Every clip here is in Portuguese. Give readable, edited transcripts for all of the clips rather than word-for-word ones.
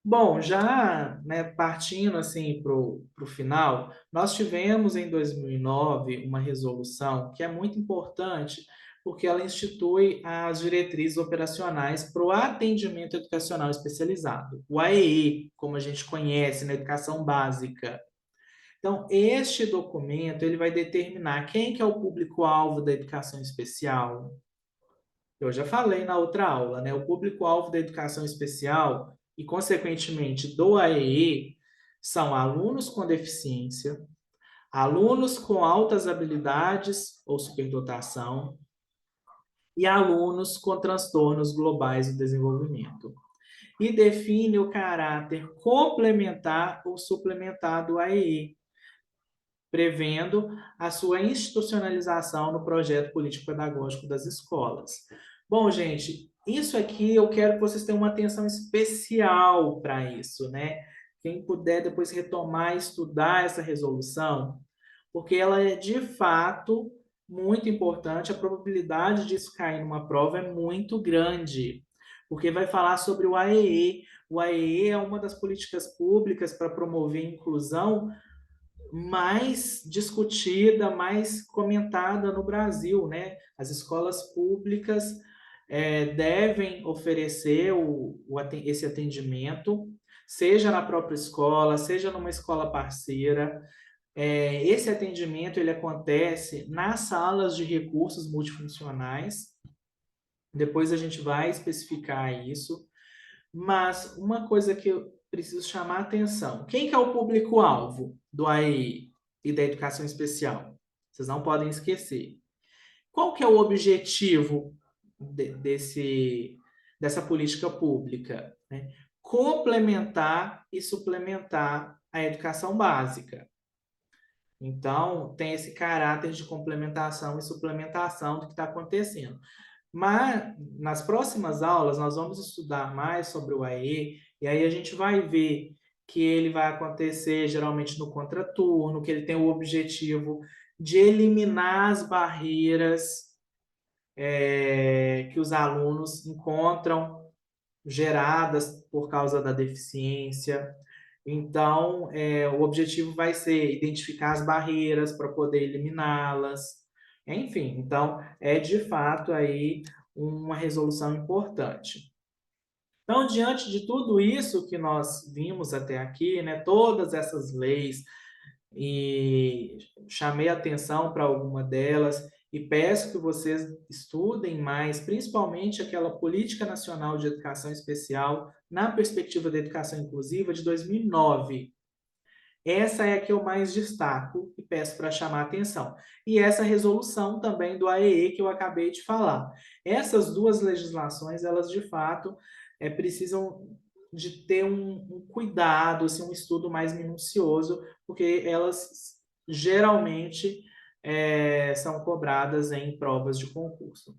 Bom, já, né, partindo assim para o final, nós tivemos em 2009 uma resolução que é muito importante, porque ela institui as diretrizes operacionais para o atendimento educacional especializado, o AEE, como a gente conhece na educação básica. Então, este documento ele vai determinar quem que é o público-alvo da educação especial. Eu já falei na outra aula, né? O público-alvo da educação especial e, consequentemente, do AEE são alunos com deficiência, alunos com altas habilidades ou superdotação e alunos com transtornos globais do desenvolvimento. E define o caráter complementar ou suplementar do AEE, prevendo a sua institucionalização no projeto político-pedagógico das escolas. Bom, gente, isso aqui eu quero que vocês tenham uma atenção especial para isso, né? Quem puder depois retomar e estudar essa resolução, porque ela é de fato muito importante, a probabilidade disso cair numa prova é muito grande, porque vai falar sobre o AEE. O AEE é uma das políticas públicas para promover a inclusão mais discutida, mais comentada no Brasil, né? As escolas públicas devem oferecer esse atendimento, seja na própria escola, seja numa escola parceira. Esse atendimento ele acontece nas salas de recursos multifuncionais. Depois a gente vai especificar isso. Mas uma coisa que eu preciso chamar a atenção: quem que é o público-alvo do AEI e da educação especial? Vocês não podem esquecer. Qual que é o objetivo dessa política pública? Né? Complementar e suplementar a educação básica. Então, tem esse caráter de complementação e suplementação do que está acontecendo. Mas nas próximas aulas nós vamos estudar mais sobre o AE e aí a gente vai ver que ele vai acontecer geralmente no contraturno, que ele tem o objetivo de eliminar as barreiras que os alunos encontram geradas por causa da deficiência. Então, o objetivo vai ser identificar as barreiras para poder eliminá-las. Enfim, então, é de fato aí uma resolução importante. Então, diante de tudo isso que nós vimos até aqui, né, todas essas leis, e chamei atenção para alguma delas e peço que vocês estudem mais, principalmente aquela Política Nacional de Educação Especial na perspectiva da educação inclusiva de 2009. Essa é a que eu mais destaco e peço para chamar atenção. E essa resolução também do AEE que eu acabei de falar. Essas duas legislações, elas de fato precisam de ter um cuidado, assim, um estudo mais minucioso, porque elas geralmente são cobradas em provas de concurso.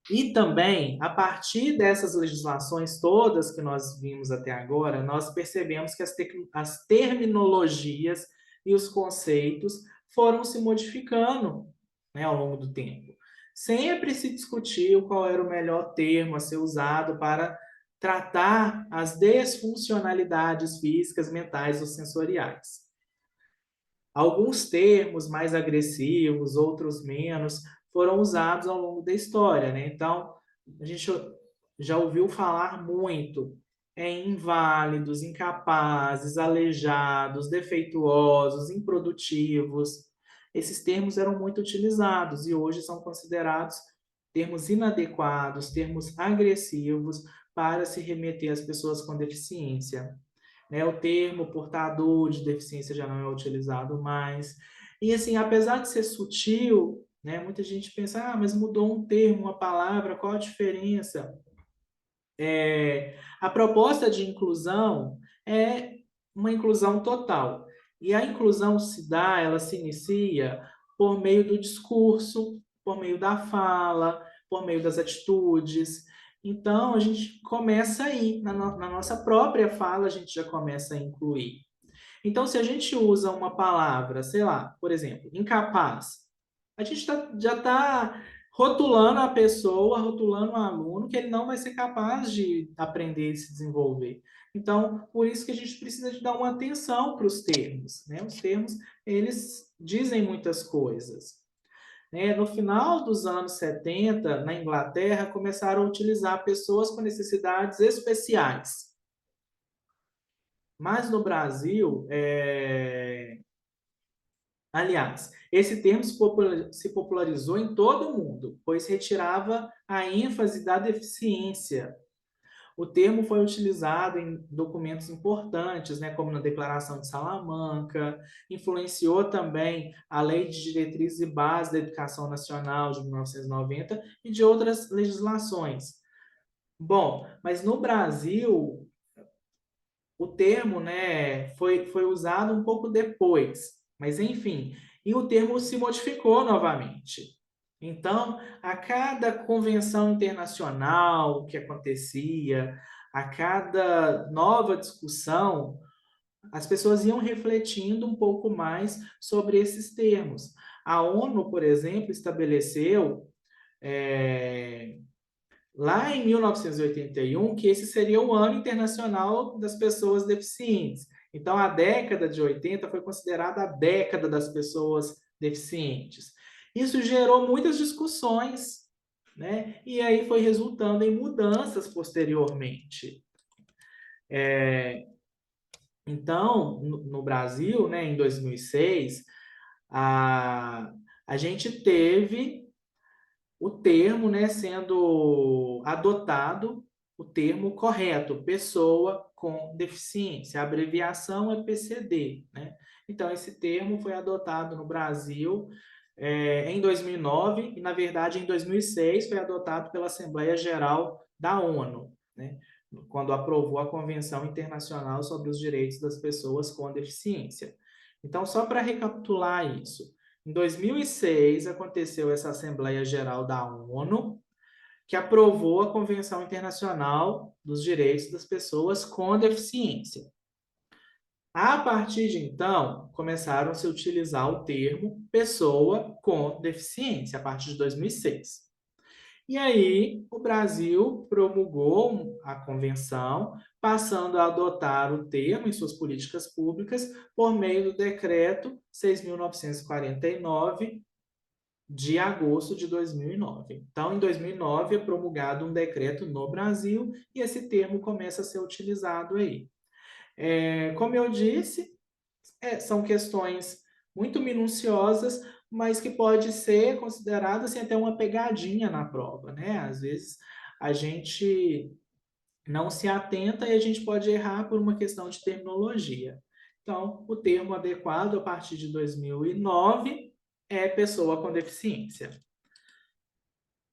E também, a partir dessas legislações todas que nós vimos até agora, nós percebemos que as terminologias e os conceitos foram se modificando, né, ao longo do tempo. Sempre se discutiu qual era o melhor termo a ser usado para tratar as desfuncionalidades físicas, mentais ou sensoriais. Alguns termos mais agressivos, outros menos, foram usados ao longo da história, né? Então, a gente já ouviu falar muito em inválidos, incapazes, aleijados, defeituosos, improdutivos. Esses termos eram muito utilizados e hoje são considerados termos inadequados, termos agressivos para se remeter às pessoas com deficiência, né? O termo portador de deficiência já não é utilizado mais. E assim, apesar de ser sutil, né, muita gente pensa, mas mudou um termo, uma palavra, qual a diferença? A proposta de inclusão é uma inclusão total. E a inclusão ela se inicia por meio do discurso, por meio da fala, por meio das atitudes. Então, a gente começa aí, na nossa própria fala, a gente já começa a incluir. Então, se a gente usa uma palavra, sei lá, por exemplo, incapaz, a gente já está rotulando a pessoa, rotulando o aluno, que ele não vai ser capaz de aprender e se desenvolver. Então, por isso que a gente precisa de dar uma atenção para os termos, né? Os termos, eles dizem muitas coisas. Né? No final dos anos 70, na Inglaterra, começaram a utilizar pessoas com necessidades especiais. Mas no Brasil, aliás, esse termo se popularizou em todo o mundo, pois retirava a ênfase da deficiência. O termo foi utilizado em documentos importantes, né, como na Declaração de Salamanca, influenciou também a Lei de Diretrizes e Bases da Educação Nacional de 1990 e de outras legislações. Bom, mas no Brasil, o termo, né, foi usado um pouco depois, mas enfim, e o termo se modificou novamente. Então, a cada convenção internacional que acontecia, a cada nova discussão, as pessoas iam refletindo um pouco mais sobre esses termos. A ONU, por exemplo, estabeleceu lá em 1981, que esse seria o Ano Internacional das Pessoas Deficientes. Então, a década de 80 foi considerada a década das pessoas deficientes. Isso gerou muitas discussões, né? E aí foi resultando em mudanças posteriormente. Então, no Brasil, né, em 2006, a, a gente teve o termo, né, sendo adotado, o termo correto, pessoa com deficiência. A abreviação é PCD, né? Então, esse termo foi adotado no Brasil em 2009 e, na verdade, em 2006 foi adotado pela Assembleia Geral da ONU, né? Quando aprovou a Convenção Internacional sobre os Direitos das Pessoas com Deficiência. Então, só para recapitular isso, em 2006, aconteceu essa Assembleia Geral da ONU, que aprovou a Convenção Internacional dos Direitos das Pessoas com Deficiência. A partir de então, começaram a se utilizar o termo pessoa com deficiência, a partir de 2006. E aí, o Brasil promulgou a convenção, passando a adotar o termo em suas políticas públicas por meio do decreto 6.949, de agosto de 2009. Então, em 2009, é promulgado um decreto no Brasil e esse termo começa a ser utilizado aí. Como eu disse, são questões muito minuciosas, mas que pode ser considerado assim, até uma pegadinha na prova, né? Às vezes a gente não se atenta e a gente pode errar por uma questão de terminologia. Então, o termo adequado a partir de 2009 é pessoa com deficiência.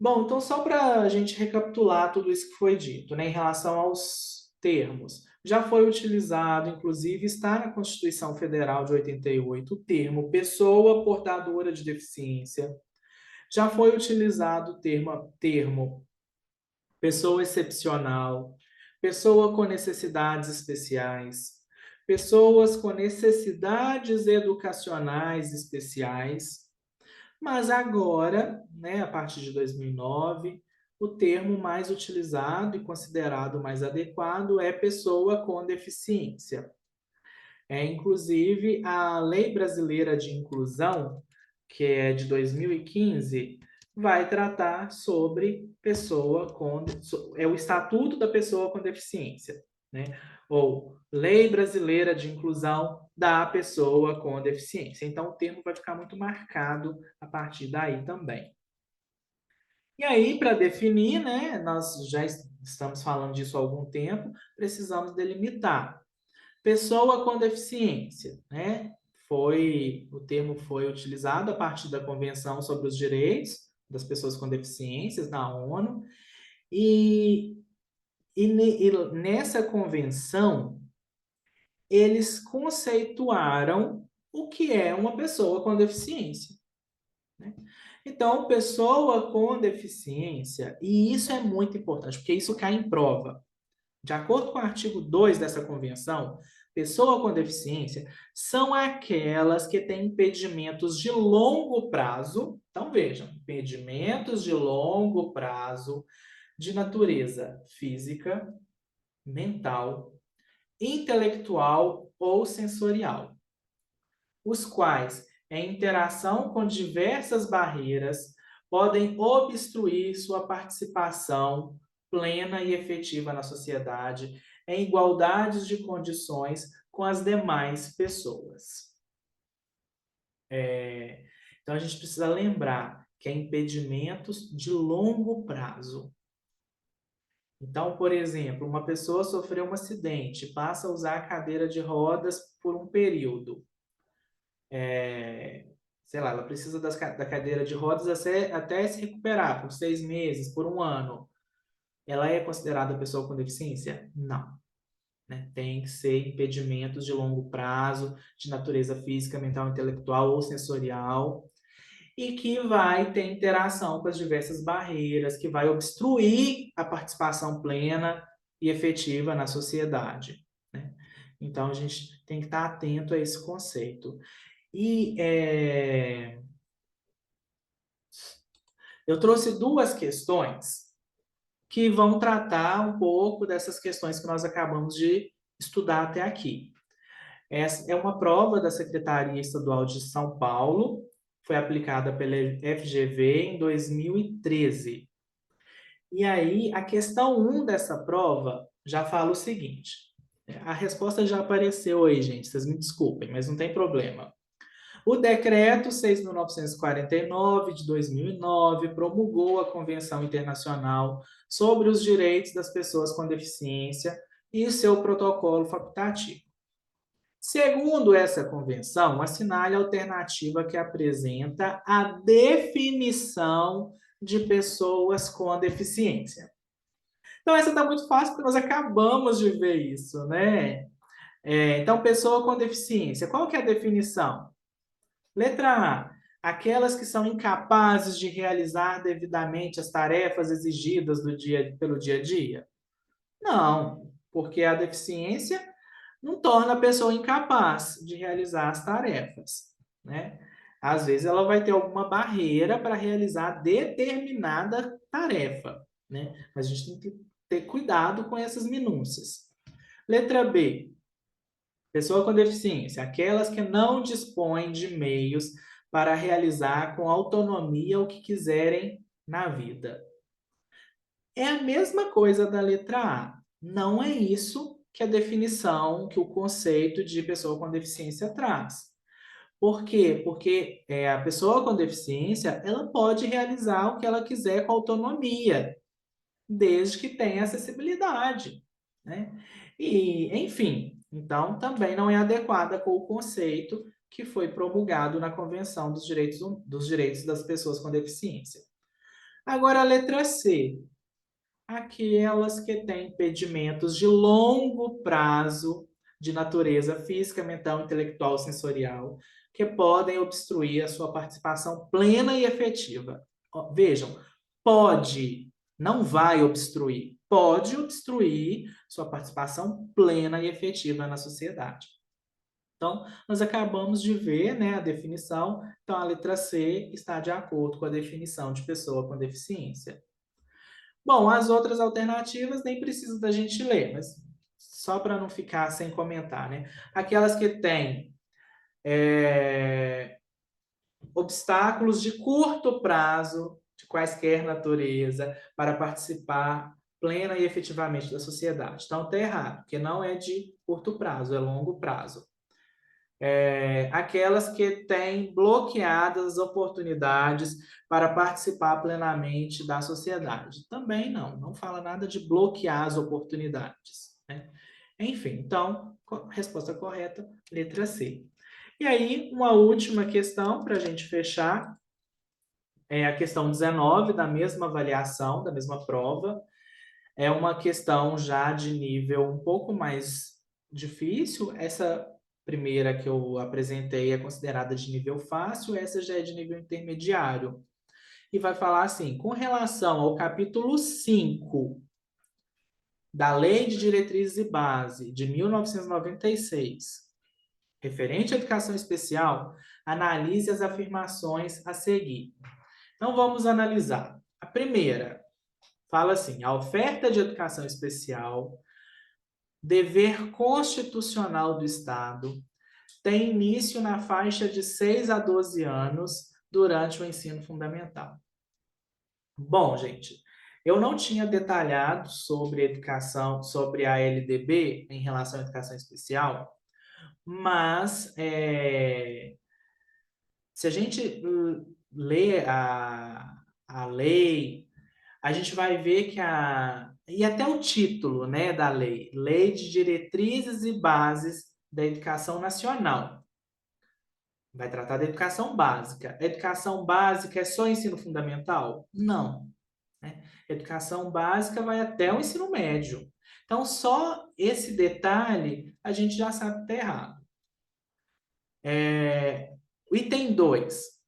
Bom, então só para a gente recapitular tudo isso que foi dito, né, em relação aos termos. Já foi utilizado, inclusive está na Constituição Federal de 88, o termo pessoa portadora de deficiência. Já foi utilizado o termo pessoa excepcional, pessoa com necessidades especiais, pessoas com necessidades educacionais especiais. Mas agora, né, a partir de 2009, o termo mais utilizado e considerado mais adequado é pessoa com deficiência. Inclusive, a Lei Brasileira de Inclusão, que é de 2015, vai tratar sobre pessoa com... É o Estatuto da Pessoa com Deficiência, né? Ou Lei Brasileira de Inclusão da Pessoa com Deficiência. Então, o termo vai ficar muito marcado a partir daí também. E aí, para definir, né, nós já estamos falando disso há algum tempo, precisamos delimitar. Pessoa com deficiência, né? O termo foi utilizado a partir da Convenção sobre os Direitos das Pessoas com Deficiências, na ONU, e nessa convenção, eles conceituaram o que é uma pessoa com deficiência, né? Então, pessoa com deficiência, e isso é muito importante, porque isso cai em prova. De acordo com o artigo 2 dessa convenção, Pessoa com deficiência são aquelas que têm impedimentos de longo prazo. Então, vejam, impedimentos de longo prazo de natureza física, mental, intelectual ou sensorial, os quais, em interação com diversas barreiras, podem obstruir sua participação plena e efetiva na sociedade, em igualdade de condições com as demais pessoas. Então, a gente precisa lembrar que é impedimentos de longo prazo. Então, por exemplo, uma pessoa sofreu um acidente, passa a usar a cadeira de rodas por um período. Sei lá, ela precisa da cadeira de rodas até se recuperar por 6 meses, por um ano. Ela é considerada pessoa com deficiência? Não. Né? Tem que ser impedimentos de longo prazo, de natureza física, mental, intelectual ou sensorial, e que vai ter interação com as diversas barreiras, que vai obstruir a participação plena e efetiva na sociedade. Né? Então, a gente tem que estar atento a esse conceito. E eu trouxe duas questões que vão tratar um pouco dessas questões que nós acabamos de estudar até aqui. Essa é uma prova da Secretaria Estadual de São Paulo, foi aplicada pela FGV em 2013. E aí, a questão 1 dessa prova já fala o seguinte. A resposta já apareceu aí, gente, vocês me desculpem, mas não tem problema. O Decreto 6.949, de 2009, promulgou a Convenção Internacional sobre os Direitos das Pessoas com Deficiência e seu protocolo facultativo. Segundo essa convenção, assinale a alternativa que apresenta a definição de pessoas com deficiência. Então, essa está muito fácil, porque nós acabamos de ver isso, né? Então, pessoa com deficiência, qual que é a definição? Letra A. Aquelas que são incapazes de realizar devidamente as tarefas exigidas pelo dia a dia? Não, porque a deficiência não torna a pessoa incapaz de realizar as tarefas, né? Às vezes ela vai ter alguma barreira para realizar determinada tarefa, né? Mas a gente tem que ter cuidado com essas minúcias. Letra B. Pessoa com deficiência, aquelas que não dispõem de meios para realizar com autonomia o que quiserem na vida. É a mesma coisa da letra A. Não é isso que a definição, que o conceito de pessoa com deficiência traz. Por quê? Porque a pessoa com deficiência, ela pode realizar o que ela quiser com autonomia, desde que tenha acessibilidade, né? E, enfim, então também não é adequada com o conceito que foi promulgado na Convenção dos Direitos das Pessoas com Deficiência. Agora, a letra C. Aquelas que têm impedimentos de longo prazo de natureza física, mental, intelectual, sensorial, que podem obstruir a sua participação plena e efetiva. Vejam, pode, não vai obstruir, pode obstruir sua participação plena e efetiva na sociedade. Então, nós acabamos de ver, né, a definição, então a letra C está de acordo com a definição de pessoa com deficiência. Bom, as outras alternativas nem precisa da gente ler, mas só para não ficar sem comentar, né? Aquelas que têm obstáculos de curto prazo, de quaisquer natureza, para participar plena e efetivamente da sociedade. Então, está errado, porque não é de curto prazo, é longo prazo. Aquelas que têm bloqueadas as oportunidades para participar plenamente da sociedade. Também não fala nada de bloquear as oportunidades. Né? Enfim, então, resposta correta, letra C. E aí, uma última questão para a gente fechar, é a questão 19 da mesma avaliação, da mesma prova. É uma questão já de nível um pouco mais difícil. Essa primeira que eu apresentei é considerada de nível fácil, essa já é de nível intermediário. E vai falar assim, com relação ao capítulo 5 da Lei de Diretrizes e Base de 1996, referente à educação especial, analise as afirmações a seguir. Então, vamos analisar. A primeira fala assim: a oferta de educação especial, dever constitucional do Estado, tem início na faixa de 6 a 12 anos durante o ensino fundamental. Bom, gente, eu não tinha detalhado sobre educação, sobre a LDB em relação à educação especial, mas se a gente lê a lei, a gente vai ver que e até o título, né, da lei, Lei de Diretrizes e Bases da Educação Nacional. Vai tratar da educação básica. A educação básica é só ensino fundamental? Não, né? Educação básica vai até o ensino médio. Então, só esse detalhe a gente já sabe que está errado. O item 2.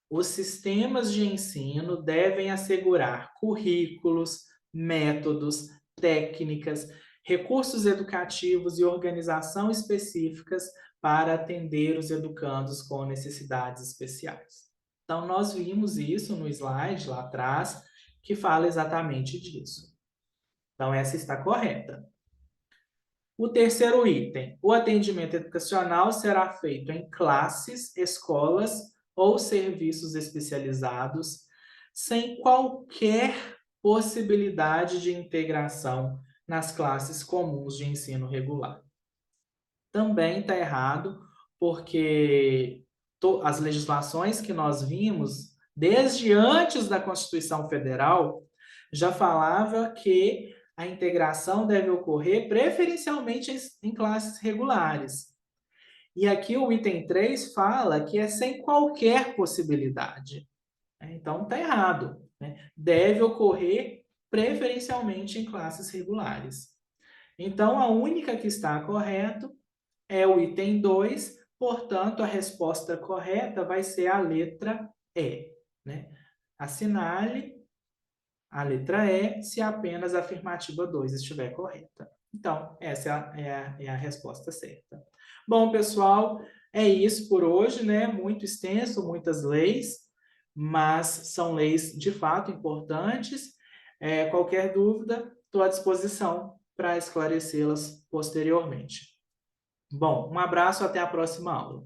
Os sistemas de ensino devem assegurar currículos, métodos, técnicas, recursos educativos e organização específicas para atender os educandos com necessidades especiais. Então, nós vimos isso no slide lá atrás, que fala exatamente disso. Então, essa está correta. O terceiro item: o atendimento educacional será feito em classes, escolas ou serviços especializados, sem qualquer possibilidade de integração nas classes comuns de ensino regular. Também está errado, porque as legislações que nós vimos, desde antes da Constituição Federal, já falava que a integração deve ocorrer preferencialmente em classes regulares. E aqui o item 3 fala que é sem qualquer possibilidade. Então, está errado, né? Deve ocorrer preferencialmente em classes regulares. Então, a única que está correta é o item 2, portanto, a resposta correta vai ser a letra E, né? Assinale a letra E se apenas a afirmativa 2 estiver correta. Então, essa é a resposta certa. Bom, pessoal, é isso por hoje, né? Muito extenso, muitas leis, mas são leis de fato importantes. Qualquer dúvida, estou à disposição para esclarecê-las posteriormente. Bom, um abraço, até a próxima aula.